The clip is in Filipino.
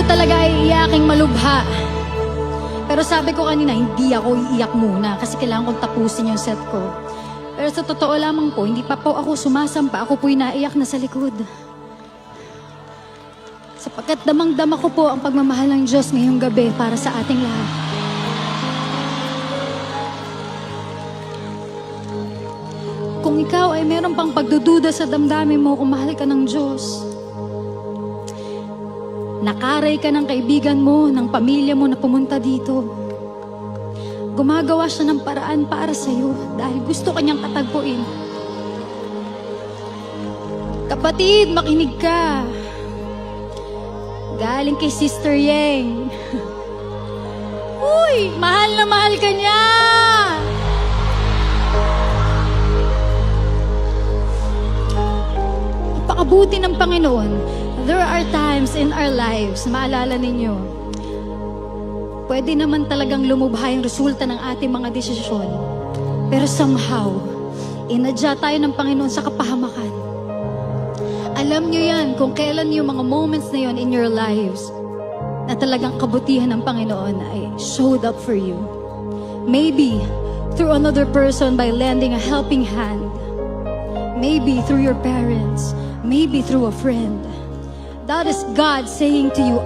talaga ay iyaking malubha. Pero sabi ko kanina, hindi ako iiyak muna kasi kailangan kong tapusin yung set ko. Pero sa totoo lamang po, hindi pa po ako sumasampa. Ako po'y naiyak na sa likod. Sapagkat damang-dama ko po ang pagmamahal ng Diyos ngayong gabi para sa ating lahat. Kung ikaw ay meron pang pagdududa sa damdamin mo kung mahal ka ng Diyos, nakaray ka ng kaibigan mo, ng pamilya mo na pumunta dito, gumagawa siya ng paraan para sa'yo dahil gusto kanyang katagpuin. Kapatid, makinig ka. Galing kay Sister Yeng. Uy, mahal na mahal ka niya. Napakabuti ng Panginoon. There are times in our lives, maalala ninyo, pwede naman talagang lumubha yung resulta ng ating mga desisyon. Pero somehow, inadya tayo ng Panginoon sa kapahamakan. Alam nyo yan kung kailan yung mga moments na yon in your lives na talagang kabutihan ng Panginoon ay showed up for you. Maybe through another person by lending a helping hand. Maybe through your parents. Maybe through a friend. That is God saying to you,